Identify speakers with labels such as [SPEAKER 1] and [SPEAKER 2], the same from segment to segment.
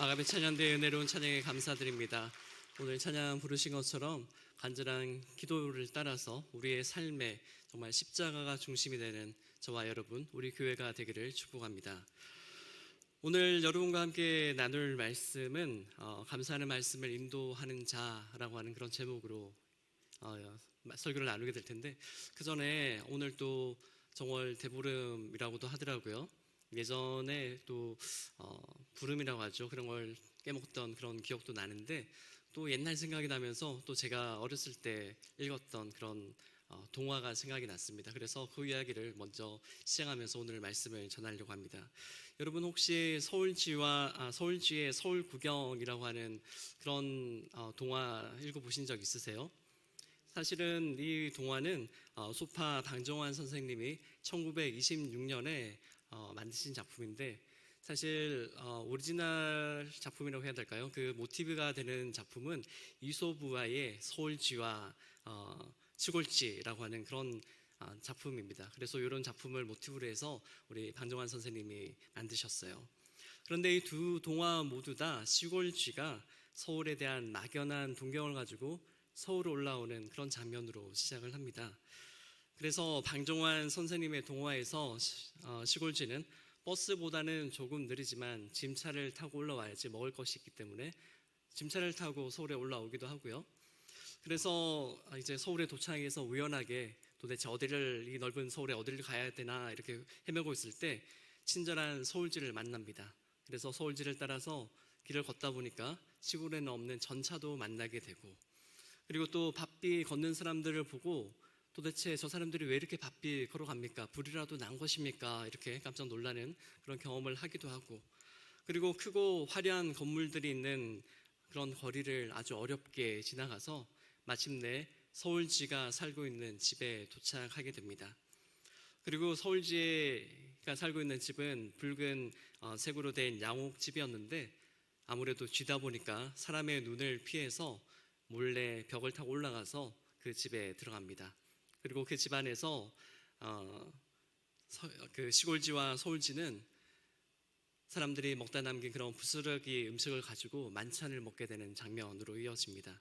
[SPEAKER 1] 아가페 찬양대의 은혜로운 찬양에 감사드립니다. 오늘 찬양 부르신 것처럼 간절한 기도를 따라서 우리의 삶에 정말 십자가가 중심이 되는 저와 여러분, 우리 교회가 되기를 축복합니다. 오늘 여러분과 함께 나눌 말씀은 감사하는 말씀을 인도하는 자라고 하는 그런 제목으로 설교를 나누게 될 텐데, 그 전에 오늘 또 정월 대보름이라고도 하더라고요. 예전에 또 부름이라고 하죠. 그런 걸 깨먹던 그런 기억도 나는데, 또 옛날 생각이 나면서 또 제가 어렸을 때 읽었던 그런 동화가 생각이 났습니다. 그래서 그 이야기를 먼저 시작하면서 오늘 말씀을 전하려고 합니다. 여러분 혹시 서울지의 서울구경이라고 하는 그런 동화 읽어보신 적 있으세요? 사실은 이 동화는 소파 방정환 선생님이 1926년에 만드신 작품인데, 사실 오리지널 작품이라고 해야 될까요? 그 모티브가 되는 작품은 이솝우화의 서울지와 시골지라고 하는 그런 작품입니다. 그래서 이런 작품을 모티브로 해서 우리 방정환 선생님이 만드셨어요. 그런데 이 두 동화 모두 다 시골쥐가 서울에 대한 막연한 동경을 가지고 서울에 올라오는 그런 장면으로 시작을 합니다. 그래서 방정환 선생님의 동화에서 시골쥐는 버스보다는 조금 느리지만 짐차를 타고 올라와야지 먹을 것이 있기 때문에 짐차를 타고 서울에 올라오기도 하고요. 그래서 이제 서울에 도착해서 우연하게 도대체 이 넓은 서울에 어디를 가야 되나 이렇게 헤매고 있을 때 친절한 서울쥐를 만납니다. 그래서 서울쥐를 따라서 길을 걷다 보니까 시골에는 없는 전차도 만나게 되고, 그리고 또 바삐 걷는 사람들을 보고 도대체 저 사람들이 왜 이렇게 바삐 걸어갑니까? 불이라도 난 것입니까? 이렇게 깜짝 놀라는 그런 경험을 하기도 하고, 그리고 크고 화려한 건물들이 있는 그런 거리를 아주 어렵게 지나가서 마침내 서울쥐가 살고 있는 집에 도착하게 됩니다. 그리고 서울쥐가 살고 있는 집은 붉은 색으로 된 양옥집이었는데, 아무래도 쥐다 보니까 사람의 눈을 피해서 몰래 벽을 타고 올라가서 그 집에 들어갑니다. 그리고 그 집 안에서 그 시골쥐와 서울쥐는 사람들이 먹다 남긴 그런 부스러기 음식을 가지고 만찬을 먹게 되는 장면으로 이어집니다.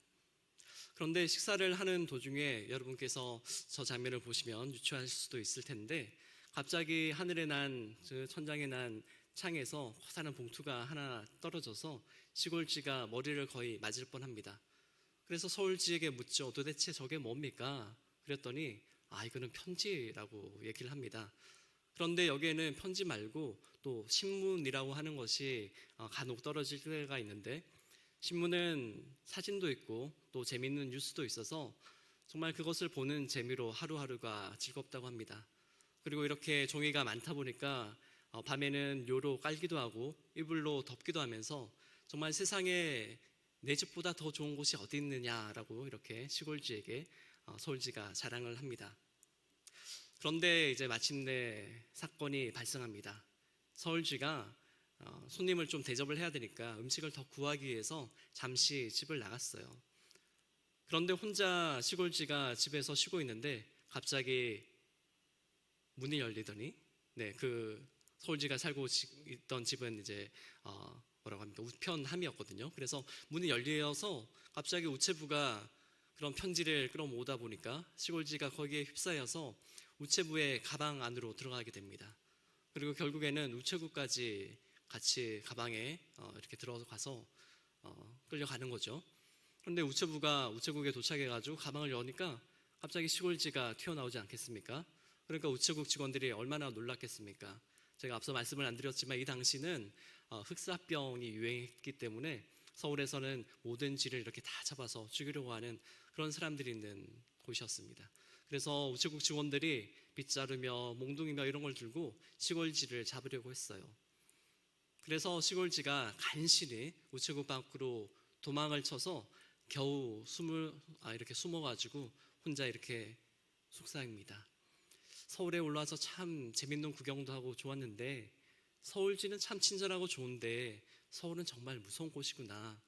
[SPEAKER 1] 그런데 식사를 하는 도중에 여러분께서 저 장면을 보시면 유추하실 수도 있을 텐데, 갑자기 하늘에 천장에 난 창에서 커다란 봉투가 하나 떨어져서 시골쥐가 머리를 거의 맞을 뻔합니다. 그래서 서울쥐에게 묻죠. 도대체 저게 뭡니까? 그랬더니 이거는 편지라고 얘기를 합니다. 그런데 여기에는 편지 말고 또 신문이라고 하는 것이 간혹 떨어질 때가 있는데, 신문은 사진도 있고 또 재미있는 뉴스도 있어서 정말 그것을 보는 재미로 하루하루가 즐겁다고 합니다. 그리고 이렇게 종이가 많다 보니까 밤에는 료로 깔기도 하고 이불로 덮기도 하면서 정말 세상에 내 집보다 더 좋은 곳이 어디 있느냐라고 이렇게 시골쥐에게 서울쥐가 자랑을 합니다. 그런데 이제 마침내 사건이 발생합니다. 서울쥐가 손님을 좀 대접을 해야 되니까 음식을 더 구하기 위해서 잠시 집을 나갔어요. 그런데 혼자 시골쥐가 집에서 쉬고 있는데 갑자기 문이 열리더니, 그 서울쥐가 살고 있던 집은 이제 뭐라고 합니까? 우편함이었거든요. 그래서 문이 열려서 갑자기 우체부가 그런 편지를 끌어모으다 보니까 시골쥐가 거기에 휩싸여서 우체부의 가방 안으로 들어가게 됩니다. 그리고 결국에는 우체국까지 같이 가방에 이렇게 들어가서 끌려가는 거죠. 그런데 우체국에 도착해가지고 가방을 여니까 갑자기 시골쥐가 튀어나오지 않겠습니까? 그러니까 우체국 직원들이 얼마나 놀랐겠습니까? 제가 앞서 말씀을 안 드렸지만 이 당시는 흑사병이 유행했기 때문에 서울에서는 모든 쥐를 이렇게 다 잡아서 죽이려고 하는 그런 사람들이 있는 곳이었습니다. 그래서 우체국 직원들이 빗자루며 몽둥이며 이런 걸 들고 시골쥐를 잡으려고 했어요. 그래서 시골쥐가 간신히 우체국 밖으로 도망을 쳐서 겨우 이렇게 숨어가지고 혼자 이렇게 속삭입니다. 서울에 올라와서 참 재밌는 구경도 하고 좋았는데, 서울쥐는 참 친절하고 좋은데 서울은 정말 무서운 곳이구나.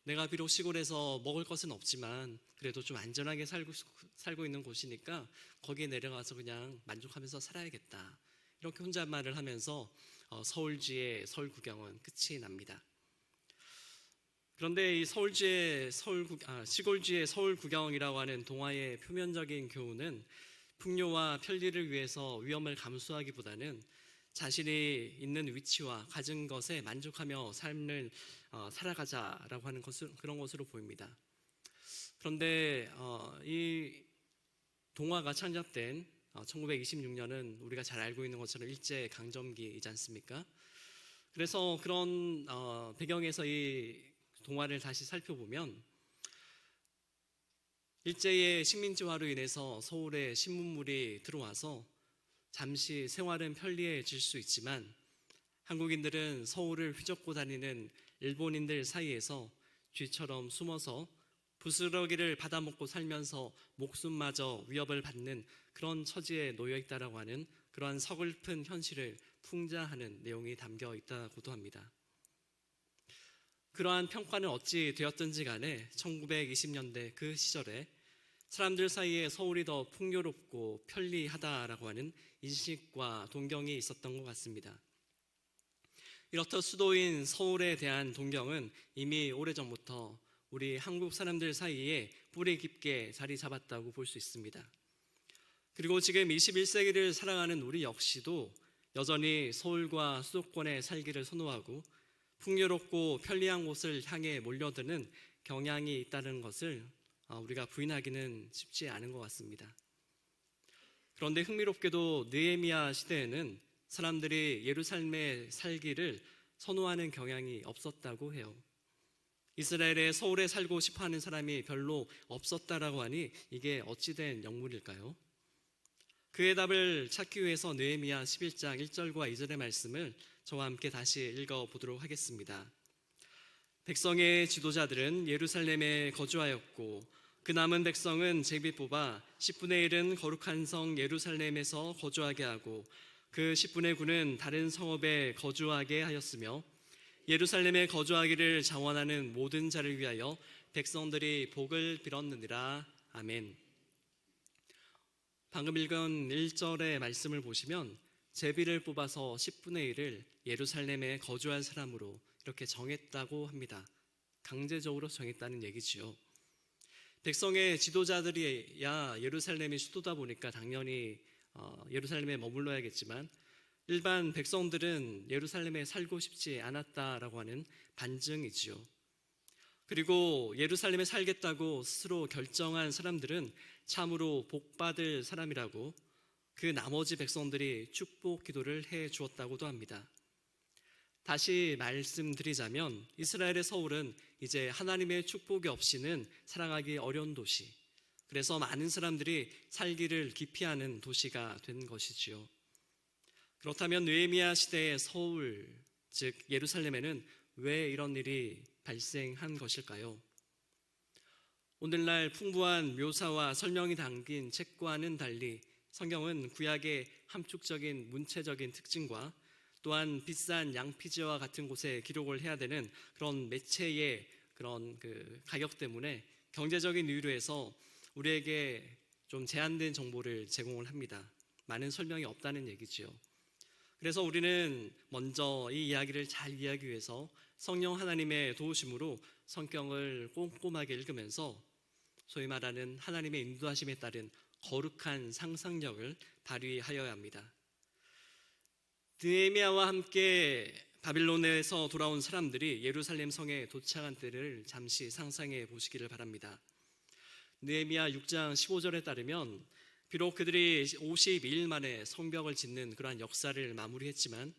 [SPEAKER 1] 내가 비록 시골에서 먹을 것은 없지만 그래도 좀 안전하게 살고 있는 곳이니까 거기에 내려가서 그냥 만족하면서 살아야겠다. 이렇게 혼잣말을 하면서 서울쥐의 서울 구경은 끝이 납니다. 그런데 이 시골주의 서울 구경이라고 하는 동화의 표면적인 교훈은 풍요와 편리를 위해서 위험을 감수하기보다는 자신이 있는 위치와 가진 것에 만족하며 삶을 살아가자라고 하는 그런 것으로 보입니다. 그런데 이 동화가 창작된 1926년은 우리가 잘 알고 있는 것처럼 일제 강점기이지 않습니까? 그래서 그런 배경에서 이 동화를 다시 살펴보면 일제의 식민지화로 인해서 서울에 신문물이 들어와서 잠시 생활은 편리해질 수 있지만 한국인들은 서울을 휘젓고 다니는 일본인들 사이에서 쥐처럼 숨어서 부스러기를 받아먹고 살면서 목숨마저 위협을 받는 그런 처지에 놓여 있다라고 하는 그러한 서글픈 현실을 풍자하는 내용이 담겨 있다고도 합니다. 그러한 평가는 어찌 되었든지 간에 1920년대 그 시절에 사람들 사이에 서울이 더 풍요롭고 편리하다라고 하는 인식과 동경이 있었던 것 같습니다. 이렇듯 수도인 서울에 대한 동경은 이미 오래전부터 우리 한국 사람들 사이에 뿌리 깊게 자리 잡았다고 볼 수 있습니다. 그리고 지금 21세기를 살아가는 우리 역시도 여전히 서울과 수도권에 살기를 선호하고 풍요롭고 편리한 곳을 향해 몰려드는 경향이 있다는 것을 우리가 부인하기는 쉽지 않은 것 같습니다. 그런데 흥미롭게도 느헤미야 시대에는 사람들이 예루살렘에 살기를 선호하는 경향이 없었다고 해요. 이스라엘의 서울에 살고 싶어하는 사람이 별로 없었다라고 하니 이게 어찌된 영문일까요? 그의 답을 찾기 위해서 느헤미야 11장 1절과 2절의 말씀을 저와 함께 다시 읽어보도록 하겠습니다. 백성의 지도자들은 예루살렘에 거주하였고 그 남은 백성은 제비 뽑아 10분의 1은 거룩한 성 예루살렘에서 거주하게 하고 그 10분의 9는 다른 성읍에 거주하게 하였으며 예루살렘에 거주하기를 자원하는 모든 자를 위하여 백성들이 복을 빌었느니라. 아멘. 방금 읽은 1절의 말씀을 보시면 제비를 뽑아서 10분의 1을 예루살렘에 거주할 사람으로 이렇게 정했다고 합니다. 강제적으로 정했다는 얘기지요. 백성의 지도자들이야 예루살렘이 수도다 보니까 당연히 예루살렘에 머물러야겠지만 일반 백성들은 예루살렘에 살고 싶지 않았다라고 하는 반증이지요. 그리고 예루살렘에 살겠다고 스스로 결정한 사람들은 참으로 복받을 사람이라고 그 나머지 백성들이 축복 기도를 해 주었다고도 합니다. 다시 말씀드리자면 이스라엘의 서울은 이제 하나님의 축복이 없이는 살아가기 어려운 도시, 그래서 많은 사람들이 살기를 기피하는 도시가 된 것이지요. 그렇다면 느헤미야 시대의 서울, 즉 예루살렘에는 왜 이런 일이 발생한 것일까요? 오늘날 풍부한 묘사와 설명이 담긴 책과는 달리 성경은 구약의 함축적인 문체적인 특징과 또한 비싼 양피지와 같은 곳에 기록을 해야 되는 그런 매체의 그런 가격 때문에 경제적인 이유로 해서 우리에게 좀 제한된 정보를 제공을 합니다. 많은 설명이 없다는 얘기지요. 그래서 우리는 먼저 이 이야기를 잘 이해하기 위해서 성령 하나님의 도우심으로 성경을 꼼꼼하게 읽으면서 소위 말하는 하나님의 인도하심에 따른 거룩한 상상력을 발휘하여야 합니다. 느헤미야와 함께 바빌론에서 돌아온 사람들이 예루살렘 성에 도착한 때를 잠시 상상해 보시기를 바랍니다. 느헤미야 6장 15절에 따르면 비록 그들이 52일 만에 성벽을 짓는 그러한 역사를 마무리했지만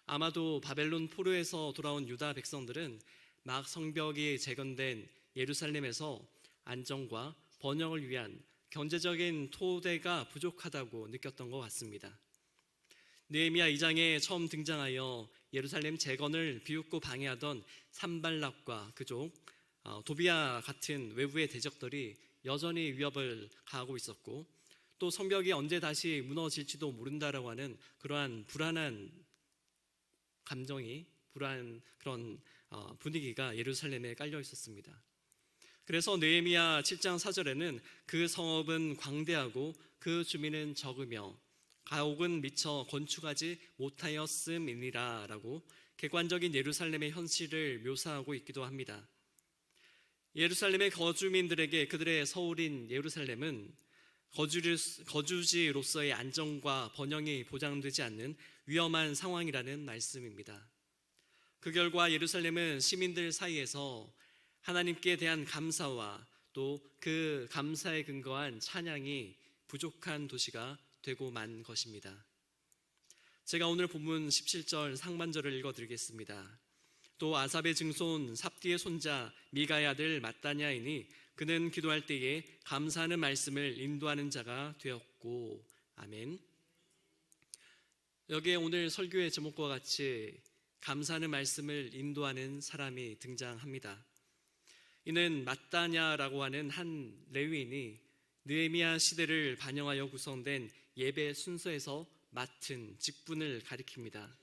[SPEAKER 1] 아마도 바벨론 포로에서 돌아온 유다 백성들은 막 성벽이 재건된 예루살렘에서 안정과 번영을 위한 경제적인 토대가 부족하다고 느꼈던 것 같습니다. 느헤미야 2장에 처음 등장하여 예루살렘 재건을 비웃고 방해하던 산발락과 그족 도비야 같은 외부의 대적들이 여전히 위협을 가하고 있었고 또 성벽이 언제 다시 무너질지도 모른다라고 하는 그러한 불안한 감정이 그런 분위기가 예루살렘에 깔려 있었습니다. 그래서 느헤미야 7장 4절에는 그 성읍은 광대하고 그 주민은 적으며 가옥은 미처 건축하지 못하였음이니라 라고 객관적인 예루살렘의 현실을 묘사하고 있기도 합니다. 예루살렘의 거주민들에게 그들의 서울인 예루살렘은 거주지로서의 안정과 번영이 보장되지 않는 위험한 상황이라는 말씀입니다. 그 결과 예루살렘은 시민들 사이에서 하나님께 대한 감사와 또 그 감사에 근거한 찬양이 부족한 도시가 되고 만 것입니다. 제가 오늘 본문 17절 상반절을 읽어드리겠습니다. 또 아삽의 증손 삽디의 손자 미가의 아들 마따냐이니 그는 기도할 때에 감사하는 말씀을 인도하는 자가 되었고. 아멘. 여기에 오늘 설교의 제목과 같이 감사하는 말씀을 인도하는 사람이 등장합니다. 이는 마따냐라고 하는 한 레위인이 느헤미야 시대를 반영하여 구성된 예배 순서에서 맡은 직분을 가리킵니다.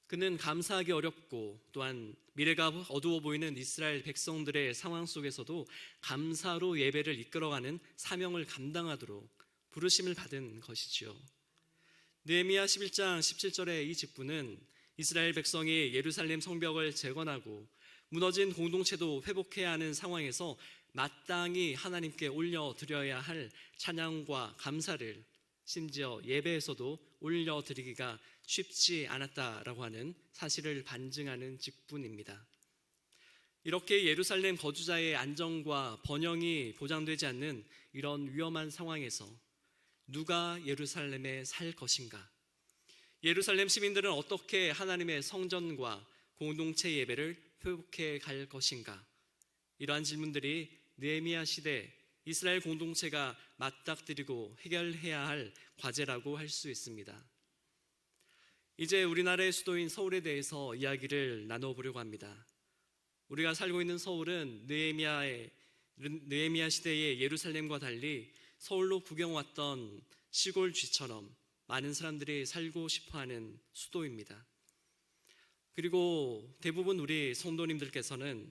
[SPEAKER 1] 그는 감사하기 어렵고 또한 미래가 어두워 보이는 이스라엘 백성들의 상황 속에서도 감사로 예배를 이끌어가는 사명을 감당하도록 부르심을 받은 것이지요. 느헤미야 11장 17절의 이 직분은 이스라엘 백성이 예루살렘 성벽을 재건하고 무너진 공동체도 회복해야 하는 상황에서 마땅히 하나님께 올려드려야 할 찬양과 감사를 심지어 예배에서도 올려드리기가 쉽지 않았다라고 하는 사실을 반증하는 직분입니다. 이렇게 예루살렘 거주자의 안정과 번영이 보장되지 않는 이런 위험한 상황에서 누가 예루살렘에 살 것인가? 예루살렘 시민들은 어떻게 하나님의 성전과 공동체 예배를 회복해 갈 것인가? 이러한 질문들이 느헤미야 시대 이스라엘 공동체가 맞닥뜨리고 해결해야 할 과제라고 할 수 있습니다. 이제 우리나라의 수도인 서울에 대해서 이야기를 나눠보려고 합니다. 우리가 살고 있는 서울은 느헤미야 시대의 예루살렘과 달리 서울로 구경 왔던 시골 쥐처럼 많은 사람들이 살고 싶어하는 수도입니다. 그리고 대부분 우리 성도님들께서는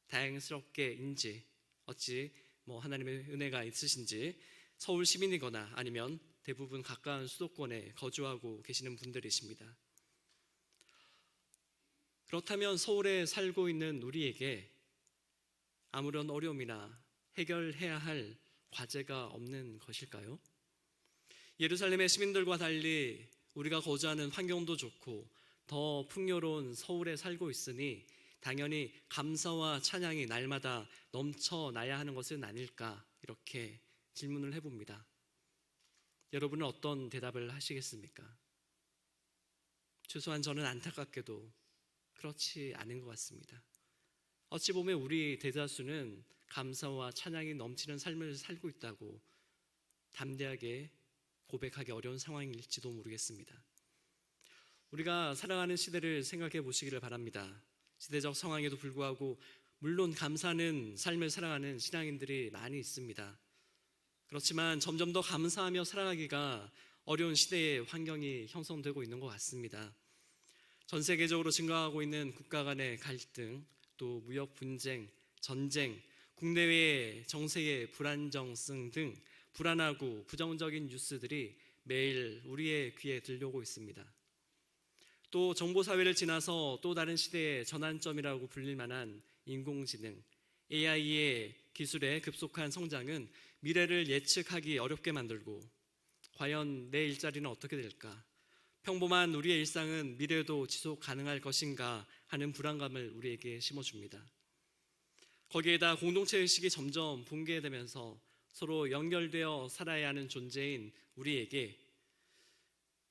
[SPEAKER 1] 다행스럽게인지 어찌 하나님의 은혜가 있으신지 서울 시민이거나 아니면 대부분 가까운 수도권에 거주하고 계시는 분들이십니다. 그렇다면 서울에 살고 있는 우리에게 아무런 어려움이나 해결해야 할 과제가 없는 것일까요? 예루살렘의 시민들과 달리 우리가 거주하는 환경도 좋고 더 풍요로운 서울에 살고 있으니 당연히 감사와 찬양이 날마다 넘쳐나야 하는 것은 아닐까, 이렇게 질문을 해봅니다. 여러분은 어떤 대답을 하시겠습니까? 최소한 저는 안타깝게도 그렇지 않은 것 같습니다. 어찌 보면 우리 대다수는 감사와 찬양이 넘치는 삶을 살고 있다고 담대하게 고백하기 어려운 상황일지도 모르겠습니다. 우리가 살아가는 시대를 생각해 보시기를 바랍니다. 시대적 상황에도 불구하고 물론 감사하는 삶을 살아가는 신앙인들이 많이 있습니다. 그렇지만 점점 더 감사하며 살아가기가 어려운 시대의 환경이 형성되고 있는 것 같습니다. 전 세계적으로 증가하고 있는 국가 간의 갈등, 또 무역 분쟁, 전쟁, 국내외의 정세의 불안정성 등 불안하고 부정적인 뉴스들이 매일 우리의 귀에 들려오고 있습니다. 또 정보사회를 지나서 또 다른 시대의 전환점이라고 불릴 만한 인공지능, AI의 기술의 급속한 성장은 미래를 예측하기 어렵게 만들고 과연 내 일자리는 어떻게 될까? 평범한 우리의 일상은 미래에도 지속 가능할 것인가 하는 불안감을 우리에게 심어줍니다. 거기에다 공동체 의식이 점점 붕괴되면서 서로 연결되어 살아야 하는 존재인 우리에게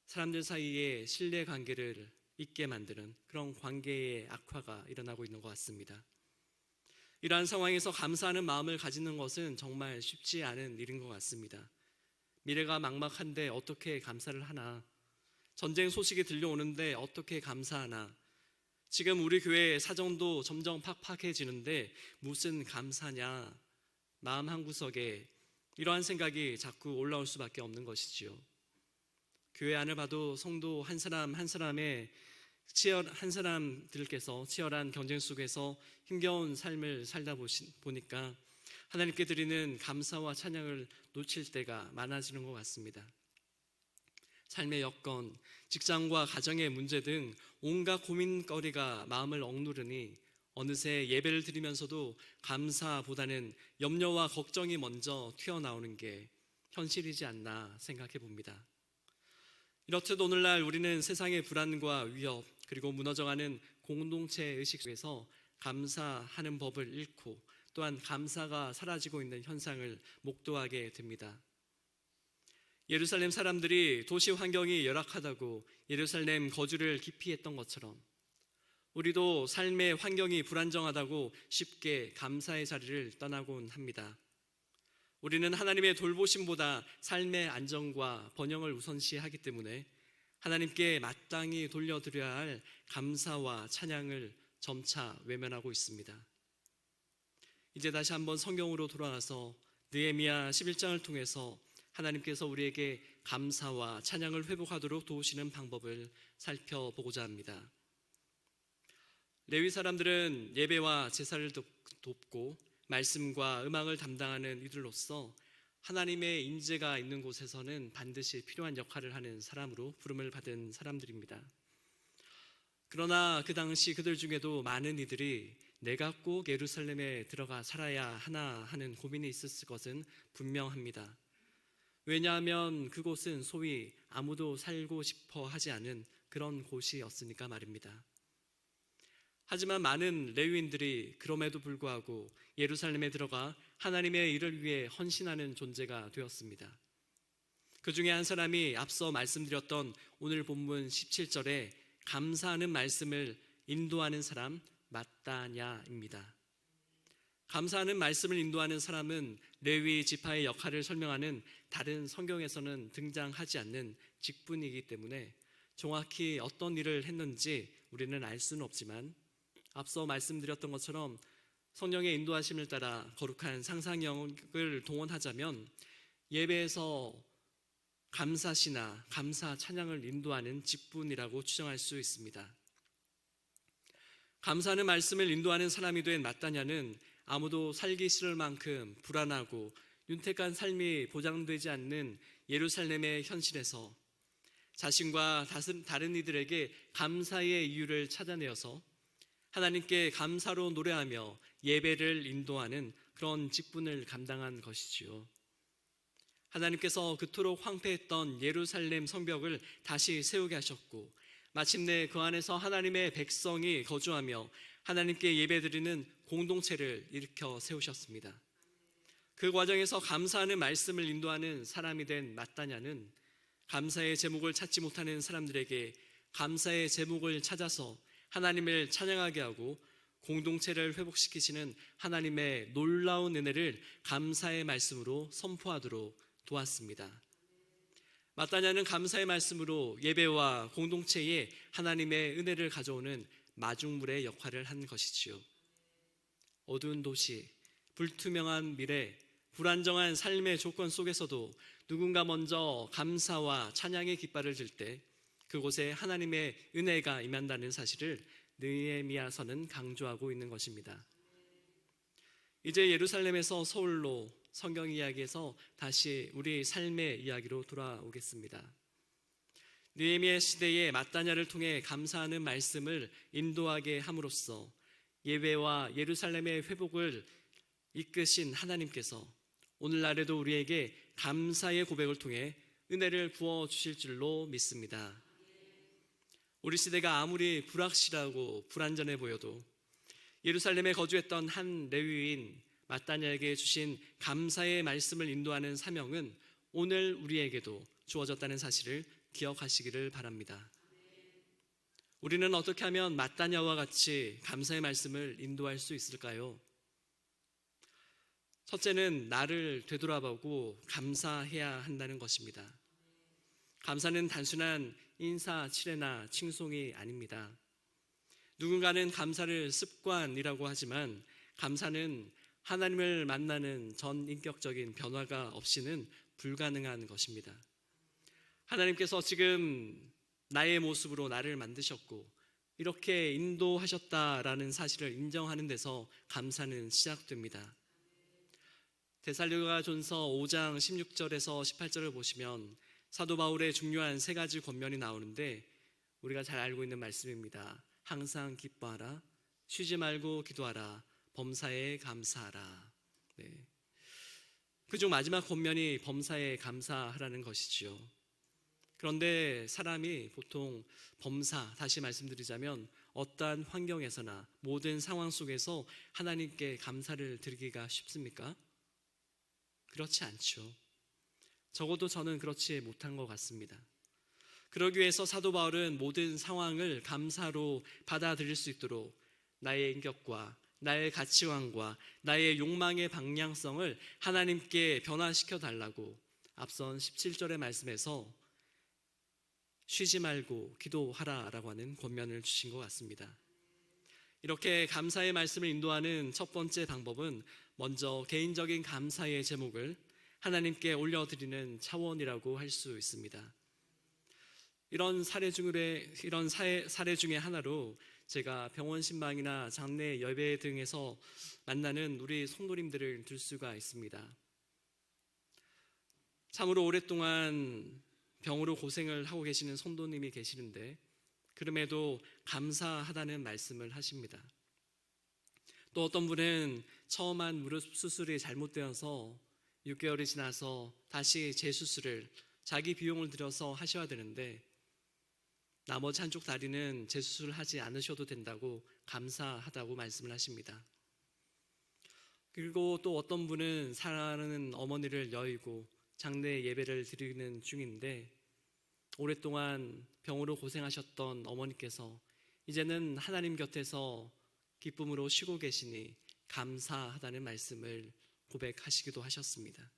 [SPEAKER 1] 사람들 사이에 신뢰관계를 잊게 만드는 그런 관계의 악화가 일어나고 있는 것 같습니다. 이러한 상황에서 감사하는 마음을 가지는 것은 정말 쉽지 않은 일인 것 같습니다. 미래가 막막한데 어떻게 감사를 하나? 전쟁 소식이 들려오는데 어떻게 감사하나? 지금 우리 교회의 사정도 점점 팍팍해지는데 무슨 감사냐? 마음 한구석에 이러한 생각이 자꾸 올라올 수밖에 없는 것이지요. 교회 안을 봐도 성도 한 사람 한 사람들께서 치열한 경쟁 속에서 힘겨운 삶을 살다 보니까 하나님께 드리는 감사와 찬양을 놓칠 때가 많아지는 것 같습니다. 삶의 여건, 직장과 가정의 문제 등 온갖 고민거리가 마음을 억누르니 어느새 예배를 드리면서도 감사보다는 염려와 걱정이 먼저 튀어나오는 게 현실이지 않나 생각해 봅니다. 이렇듯 오늘날 우리는 세상의 불안과 위협, 그리고 무너져가는 공동체 의식 속에서 감사하는 법을 잃고 또한 감사가 사라지고 있는 현상을 목도하게 됩니다. 예루살렘 사람들이 도시 환경이 열악하다고 예루살렘 거주를 기피했던 것처럼 우리도 삶의 환경이 불안정하다고 쉽게 감사의 자리를 떠나곤 합니다. 우리는 하나님의 돌보심보다 삶의 안정과 번영을 우선시하기 때문에 하나님께 마땅히 돌려드려야 할 감사와 찬양을 점차 외면하고 있습니다. 이제 다시 한번 성경으로 돌아와서 느헤미야 11장을 통해서 하나님께서 우리에게 감사와 찬양을 회복하도록 도우시는 방법을 살펴보고자 합니다. 레위 사람들은 예배와 제사를 돕고 말씀과 음악을 담당하는 이들로서 하나님의 임재가 있는 곳에서는 반드시 필요한 역할을 하는 사람으로 부름을 받은 사람들입니다. 그러나 그 당시 그들 중에도 많은 이들이 내가 꼭 예루살렘에 들어가 살아야 하나 하는 고민이 있었을 것은 분명합니다. 왜냐하면 그곳은 소위 아무도 살고 싶어 하지 않은 그런 곳이었으니까 말입니다. 하지만 많은 레위인들이 그럼에도 불구하고 예루살렘에 들어가 하나님의 일을 위해 헌신하는 존재가 되었습니다. 그 중에 한 사람이 앞서 말씀드렸던 오늘 본문 17절에 감사하는 말씀을 인도하는 사람 마따냐입니다. 감사하는 말씀을 인도하는 사람은 레위 지파의 역할을 설명하는 다른 성경에서는 등장하지 않는 직분이기 때문에 정확히 어떤 일을 했는지 우리는 알 수는 없지만 앞서 말씀드렸던 것처럼 성령의 인도하심을 따라 거룩한 상상력을 동원하자면 예배에서 감사시나 감사 찬양을 인도하는 직분이라고 추정할 수 있습니다. 감사하는 말씀을 인도하는 사람이 된 마따냐는 아무도 살기 싫을 만큼 불안하고 윤택한 삶이 보장되지 않는 예루살렘의 현실에서 자신과 다른 이들에게 감사의 이유를 찾아내어서 하나님께 감사로 노래하며 예배를 인도하는 그런 직분을 감당한 것이지요. 하나님께서 그토록 황폐했던 예루살렘 성벽을 다시 세우게 하셨고 마침내 그 안에서 하나님의 백성이 거주하며 하나님께 예배드리는 공동체를 일으켜 세우셨습니다. 그 과정에서 감사하는 말씀을 인도하는 사람이 된 마따냐는 감사의 제목을 찾지 못하는 사람들에게 감사의 제목을 찾아서 하나님을 찬양하게 하고 공동체를 회복시키시는 하나님의 놀라운 은혜를 감사의 말씀으로 선포하도록 도왔습니다. 마따냐는 감사의 말씀으로 예배와 공동체에 하나님의 은혜를 가져오는 마중물의 역할을 한 것이지요. 어두운 도시, 불투명한 미래, 불안정한 삶의 조건 속에서도 누군가 먼저 감사와 찬양의 깃발을 들 때 그곳에 하나님의 은혜가 임한다는 사실을 느헤미야서는 강조하고 있는 것입니다. 이제 예루살렘에서 서울로 성경 이야기에서 다시 우리 삶의 이야기로 돌아오겠습니다. 느헤미야 시대의 마따냐를 통해 감사하는 말씀을 인도하게 함으로써 예배와 예루살렘의 회복을 이끄신 하나님께서 오늘날에도 우리에게 감사의 고백을 통해 은혜를 부어주실 줄로 믿습니다. 우리 시대가 아무리 불확실하고 불안전해 보여도 예루살렘에 거주했던 한 레위인 마따냐에게 주신 감사의 말씀을 인도하는 사명은 오늘 우리에게도 주어졌다는 사실을 기억하시기를 바랍니다. 우리는 어떻게 하면 마따냐와 같이 감사의 말씀을 인도할 수 있을까요? 첫째는 나를 되돌아보고 감사해야 한다는 것입니다. 감사는 단순한 인사치레나 칭송이 아닙니다. 누군가는 감사를 습관이라고 하지만 감사는 하나님을 만나는 전인격적인 변화가 없이는 불가능한 것입니다. 하나님께서 지금 나의 모습으로 나를 만드셨고 이렇게 인도하셨다라는 사실을 인정하는 데서 감사는 시작됩니다. 데살로니가전서 5장 16절에서 18절을 보시면 사도 바울의 중요한 세 가지 권면이 나오는데 우리가 잘 알고 있는 말씀입니다. 항상 기뻐하라, 쉬지 말고 기도하라. 범사에 감사하라. 네. 그중 마지막 권면이 범사에 감사하라는 것이지요. 그런데 사람이 보통 범사, 다시 말씀드리자면 어떠한 환경에서나 모든 상황 속에서 하나님께 감사를 드리기가 쉽습니까? 그렇지 않죠. 적어도 저는 그렇지 못한 것 같습니다. 그러기 위해서 사도 바울은 모든 상황을 감사로 받아들일 수 있도록 나의 인격과 나의 가치관과 나의 욕망의 방향성을 하나님께 변화시켜 달라고 앞선 17절의 말씀에서 쉬지 말고 기도하라라고 하는 권면을 주신 것 같습니다. 이렇게 감사의 말씀을 인도하는 첫 번째 방법은 먼저 개인적인 감사의 제목을 하나님께 올려드리는 차원이라고 할 수 있습니다. 이런 사례 중에 하나로 제가 병원 신방이나 장례 예배 등에서 만나는 우리 성도님들을 들 수가 있습니다. 참으로 오랫동안 병으로 고생을 하고 계시는 성도님이 계시는데 그럼에도 감사하다는 말씀을 하십니다. 또 어떤 분은 처음 한 무릎 수술이 잘못되어서 6개월이 지나서 다시 재수술을 자기 비용을 들여서 하셔야 되는데 나머지 한쪽 다리는 재수술을 하지 않으셔도 된다고 감사하다고 말씀을 하십니다. 그리고 또 어떤 분은 사랑하는 어머니를 여의고 장례 예배를 드리는 중인데 오랫동안 병으로 고생하셨던 어머니께서 이제는 하나님 곁에서 기쁨으로 쉬고 계시니 감사하다는 말씀을 고백하시기도 하셨습니다.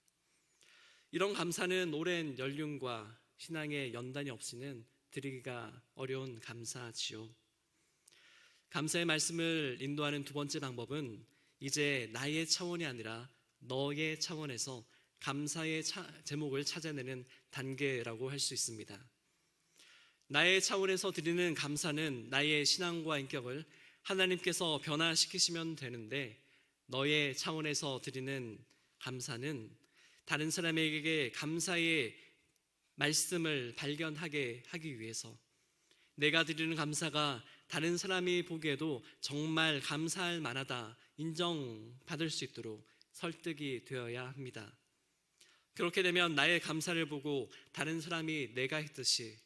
[SPEAKER 1] 이런 감사는 오랜 연륜과 신앙의 연단이 없이는 드리기가 어려운 감사지요. 감사의 말씀을 인도하는 두 번째 방법은 이제 나의 차원이 아니라 너의 차원에서 감사의 제목을 찾아내는 단계라고 할 수 있습니다. 나의 차원에서 드리는 감사는 나의 신앙과 인격을 하나님께서 변화시키시면 되는데 너의 차원에서 드리는 감사는 다른 사람에게 감사의 말씀을 발견하게 하기 위해서 내가 드리는 감사가 다른 사람이 보기에도 정말 감사할 만하다 인정받을 수 있도록 설득이 되어야 합니다. 그렇게 되면 나의 감사를 보고 다른 사람이 내가 했듯이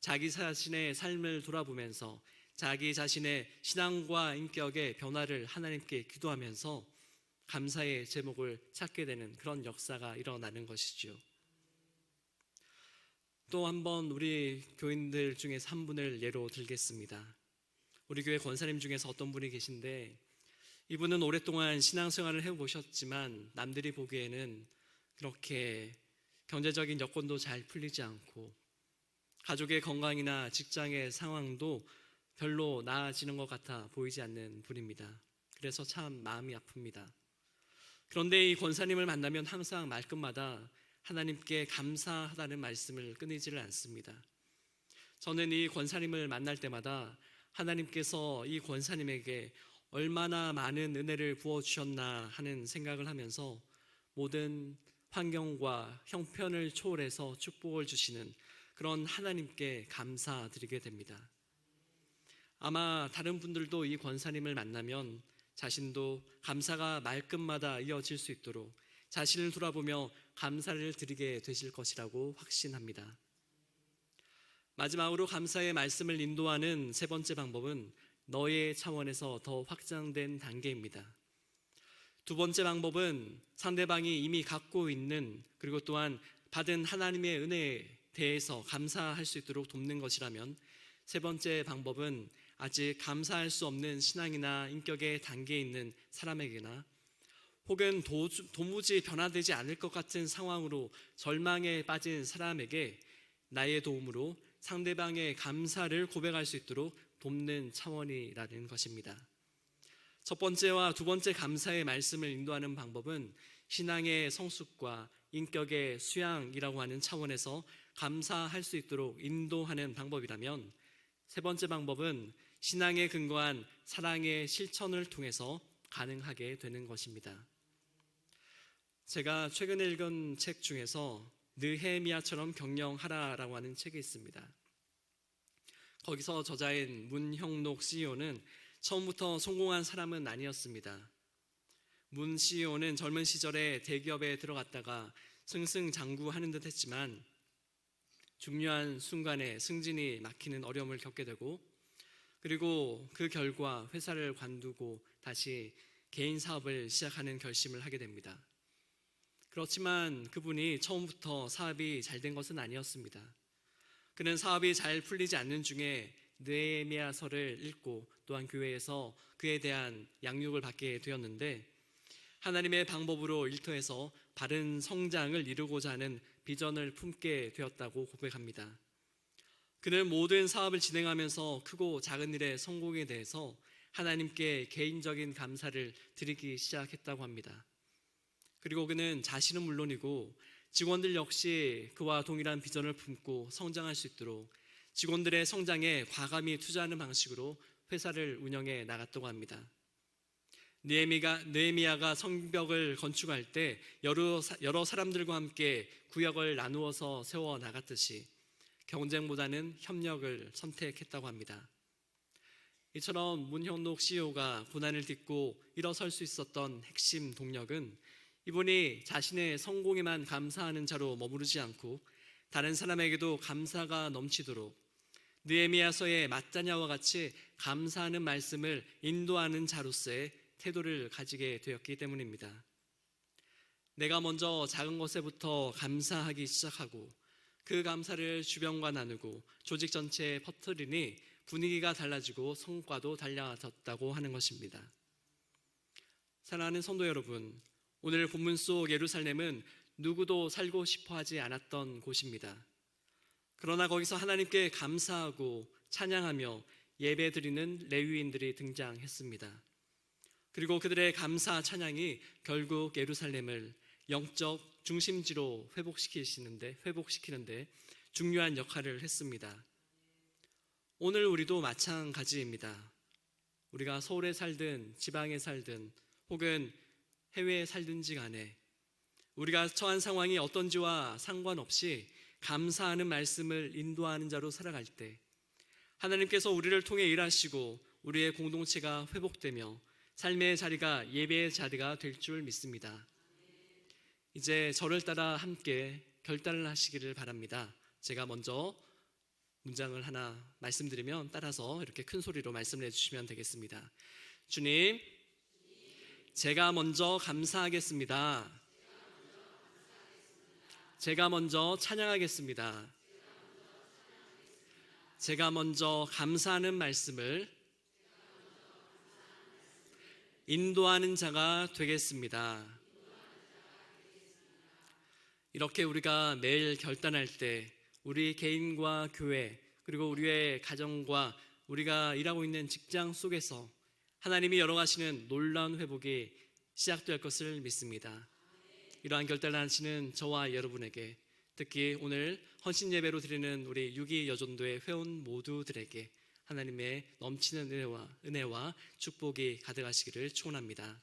[SPEAKER 1] 자기 자신의 삶을 돌아보면서 자기 자신의 신앙과 인격의 변화를 하나님께 기도하면서 감사의 제목을 찾게 되는 그런 역사가 일어나는 것이죠. 또 한번 우리 교인들 중에서 한 분을 예로 들겠습니다. 우리 교회 권사님 중에서 어떤 분이 계신데 이분은 오랫동안 신앙생활을 해보셨지만 남들이 보기에는 그렇게 경제적인 여건도 잘 풀리지 않고 가족의 건강이나 직장의 상황도 별로 나아지는 것 같아 보이지 않는 분입니다. 그래서 참 마음이 아픕니다. 그런데 이 권사님을 만나면 항상 말끝마다 하나님께 감사하다는 말씀을 끊이지를 않습니다. 저는 이 권사님을 만날 때마다 하나님께서 이 권사님에게 얼마나 많은 은혜를 부어주셨나 하는 생각을 하면서 모든 환경과 형편을 초월해서 축복을 주시는 그런 하나님께 감사드리게 됩니다. 아마 다른 분들도 이 권사님을 만나면 자신도 감사가 말끝마다 이어질 수 있도록 자신을 돌아보며 감사를 드리게 되실 것이라고 확신합니다. 마지막으로 감사의 말씀을 인도하는 세 번째 방법은 너의 차원에서 더 확장된 단계입니다. 두 번째 방법은 상대방이 이미 갖고 있는 그리고 또한 받은 하나님의 은혜에 대해서 감사할 수 있도록 돕는 것이라면 세 번째 방법은 아직 감사할 수 없는 신앙이나 인격의 단계에 있는 사람에게나 혹은 도무지 변화되지 않을 것 같은 상황으로 절망에 빠진 사람에게 나의 도움으로 상대방의 감사를 고백할 수 있도록 돕는 차원이라는 것입니다. 첫 번째와 두 번째 감사의 말씀을 인도하는 방법은 신앙의 성숙과 인격의 수양이라고 하는 차원에서 감사할 수 있도록 인도하는 방법이라면 세 번째 방법은 신앙에 근거한 사랑의 실천을 통해서 가능하게 되는 것입니다. 제가 최근에 읽은 책 중에서 느헤미야처럼 경영하라라고 하는 책이 있습니다. 거기서 저자인 문형록 CEO는 처음부터 성공한 사람은 아니었습니다. 문 CEO는 젊은 시절에 대기업에 들어갔다가 승승장구하는 듯 했지만 중요한 순간에 승진이 막히는 어려움을 겪게 되고, 그리고 그 결과 회사를 관두고 다시 개인 사업을 시작하는 결심을 하게 됩니다. 그렇지만 그분이 처음부터 사업이 잘 된 것은 아니었습니다. 그는 사업이 잘 풀리지 않는 중에 느헤미야서를 읽고 또한 교회에서 그에 대한 양육을 받게 되었는데, 하나님의 방법으로 일터에서 바른 성장을 이루고자 하는 비전을 품게 되었다고 고백합니다. 그는 모든 사업을 진행하면서 크고 작은 일의 성공에 대해서 하나님께 개인적인 감사를 드리기 시작했다고 합니다. 그리고 그는 자신은 물론이고 직원들 역시 그와 동일한 비전을 품고 성장할 수 있도록 직원들의 성장에 과감히 투자하는 방식으로 회사를 운영해 나갔다고 합니다. 느헤미야가 성벽을 건축할 때 여러 사람들과 함께 구역을 나누어서 세워 나갔듯이 경쟁보다는 협력을 선택했다고 합니다. 이처럼 문형록 CEO가 고난을 딛고 일어설 수 있었던 핵심 동력은 이분이 자신의 성공에만 감사하는 자로 머무르지 않고 다른 사람에게도 감사가 넘치도록 느헤미야서의 마따냐와 같이 감사하는 말씀을 인도하는 자로서의 태도를 가지게 되었기 때문입니다. 내가 먼저 작은 것에부터 감사하기 시작하고 그 감사를 주변과 나누고 조직 전체에 퍼뜨리니 분위기가 달라지고 성과도 달라졌다고 하는 것입니다. 사랑하는 성도 여러분, 오늘 본문 속 예루살렘은 누구도 살고 싶어 하지 않았던 곳입니다. 그러나 거기서 하나님께 감사하고 찬양하며 예배드리는 레위인들이 등장했습니다. 그리고 그들의 감사 찬양이 결국 예루살렘을 영적 중심지로 회복시키는데 중요한 역할을 했습니다. 오늘 우리도 마찬가지입니다. 우리가 서울에 살든 지방에 살든 혹은 해외에 살든지 간에 우리가 처한 상황이 어떤지와 상관없이 감사하는 말씀을 인도하는 자로 살아갈 때 하나님께서 우리를 통해 일하시고 우리의 공동체가 회복되며 삶의 자리가 예배의 자리가 될 줄 믿습니다. 이제 저를 따라 함께 결단을 하시기를 바랍니다. 제가 먼저 문장을 하나 말씀드리면 따라서 이렇게 큰 소리로 말씀을 해주시면 되겠습니다. 주님, 제가 먼저 감사하겠습니다. 제가 먼저 찬양하겠습니다. 제가 먼저 감사하는 말씀을 인도하는 자가 되겠습니다. 이렇게 우리가 매일 결단할 때 우리 개인과 교회 그리고 우리의 가정과 우리가 일하고 있는 직장 속에서 하나님이 열어가시는 놀라운 회복이 시작될 것을 믿습니다. 이러한 결단을 하시는 저와 여러분에게, 특히 오늘 헌신 예배로 드리는 우리 6.2 여전도의 회원 모두들에게 하나님의 넘치는 은혜와 축복이 가득하시기를 축원합니다.